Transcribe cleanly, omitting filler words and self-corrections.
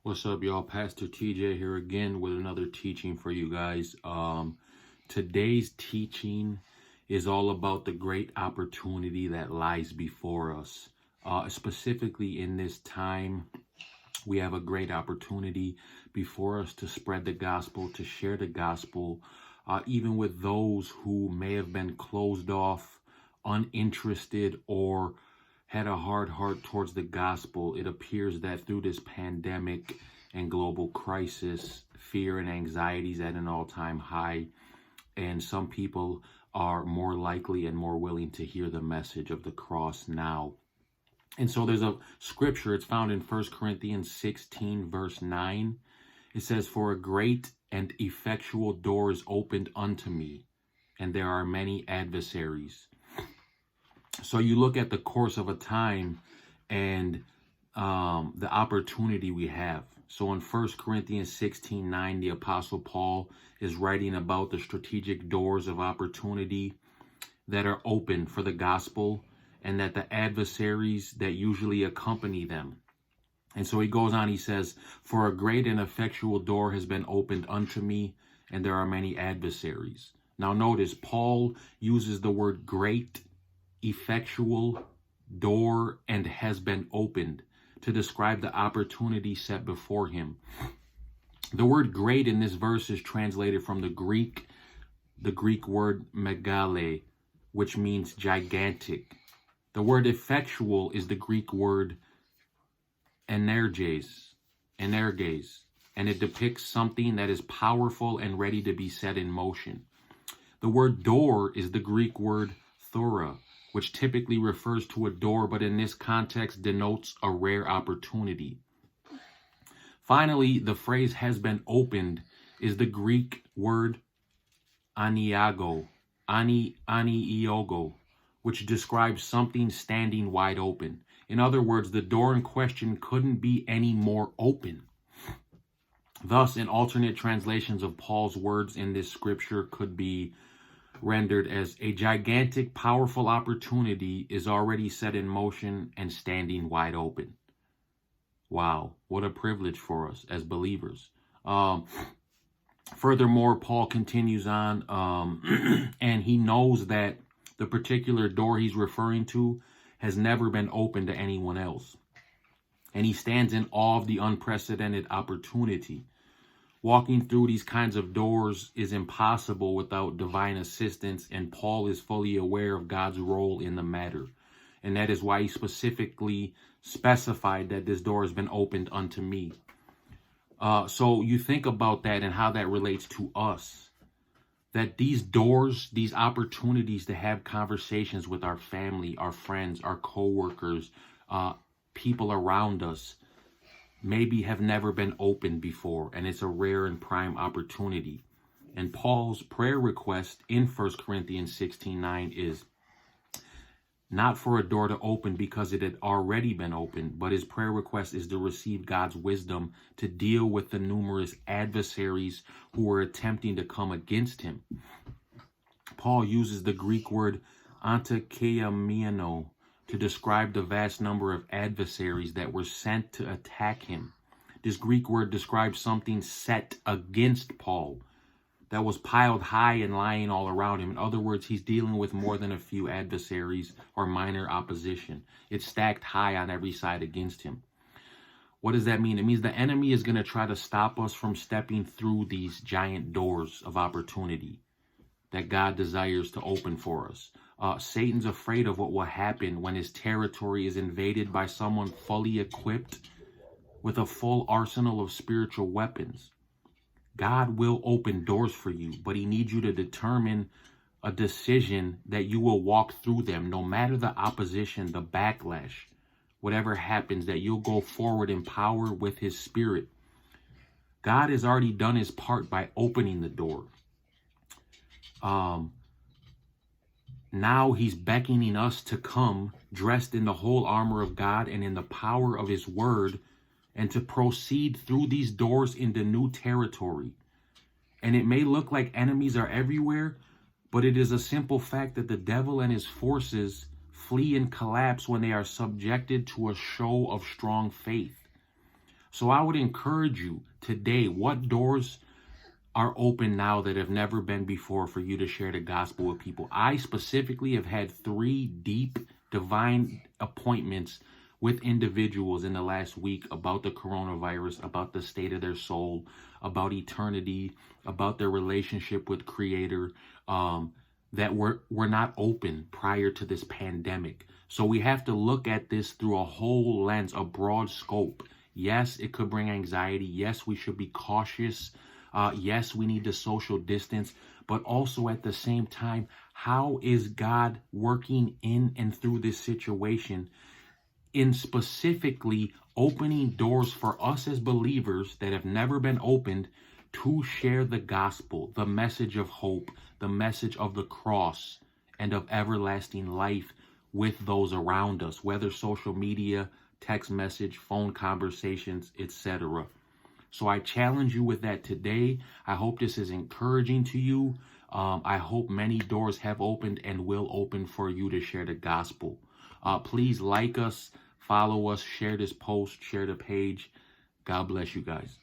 What's up, y'all? Pastor TJ here again with another teaching for you guys. Today's teaching is all about the great opportunity that lies before us. Specifically in this time, we have a great opportunity before us to spread the gospel, to share the gospel, even with those who may have been closed off, uninterested, or had a hard heart towards the gospel. It appears that through this pandemic and global crisis, fear and anxiety is at an all-time high, and some people are more likely and more willing to hear the message of the cross now. And so there's a scripture, it's found in 1 Corinthians 16, verse 9. It says, "For a great and effectual door is opened unto me, and there are many adversaries." So you look at the course of a time and the opportunity we have. So in 1 Corinthians 16:9, the Apostle Paul is writing about the strategic doors of opportunity that are open for the gospel and that the adversaries that usually accompany them. And so he goes on, he says, "For a great and effectual door has been opened unto me, and there are many adversaries." Now notice, Paul uses the word great, effectual, door, and has been opened to describe the opportunity set before him. The word great in this verse is translated from the Greek word megale, which means gigantic. The word effectual is the Greek word energes, and it depicts something that is powerful and ready to be set in motion. The word door is the Greek word thora, which typically refers to a door, but in this context denotes a rare opportunity. Finally, the phrase "has been opened" is the Greek word aniago, iogo, which describes something standing wide open. In other words, the door in question couldn't be any more open. Thus, in alternate translations of Paul's words in this scripture could be rendered as a gigantic, powerful opportunity is already set in motion and standing wide open. Wow, what a privilege for us as believers. Furthermore, Paul continues on, and he knows that the particular door he's referring to has never been open to anyone else. And he stands in awe of the unprecedented opportunity. Walking through these kinds of doors is impossible without divine assistance, and Paul is fully aware of God's role in the matter. And that is why he specifically specified that this door has been opened unto me. So you think about that and how that relates to us. That these doors, these opportunities to have conversations with our family, our friends, our co-workers, people around us, maybe have never been opened before, and it's a rare and prime opportunity. And Paul's prayer request in 1 Corinthians 16:9 is not for a door to open because it had already been opened, but his prayer request is to receive God's wisdom to deal with the numerous adversaries who were attempting to come against him. Paul uses the Greek word antikeiamino to describe the vast number of adversaries that were sent to attack him. This Greek word describes something set against Paul that was piled high and lying all around him. In other words, he's dealing with more than a few adversaries or minor opposition. It's stacked high on every side against him. What does that mean? It means the enemy is going to try to stop us from stepping through these giant doors of opportunity that God desires to open for us. Satan's afraid of what will happen when his territory is invaded by someone fully equipped with a full arsenal of spiritual weapons. God will open doors for you, but he needs you to determine a decision that you will walk through them, no matter the opposition, the backlash, whatever happens, that you'll go forward in power with his spirit. God has already done his part by opening the door. Now he's beckoning us to come dressed in the whole armor of God and in the power of his word, and to proceed through these doors into new territory. And it may look like enemies are everywhere, but it is a simple fact that the devil and his forces flee and collapse when they are subjected to a show of strong faith. So I would encourage you today, what doors are open now that have never been before for you to share the gospel with people? I specifically have had 3 deep divine appointments with individuals in the last week about the coronavirus, about the state of their soul, about eternity, about their relationship with Creator, that were not open prior to this pandemic. So we have to look at this through a whole lens, a broad scope. Yes, it could bring anxiety. Yes, we should be cautious. Yes, we need to social distance, but also at the same time, how is God working in and through this situation, in specifically opening doors for us as believers that have never been opened to share the gospel, the message of hope, the message of the cross and of everlasting life with those around us, whether social media, text message, phone conversations, etc. So I challenge you with that today. I hope this is encouraging to you. I hope many doors have opened and will open for you to share the gospel. Please like us, follow us, share this post, share the page. God bless you guys.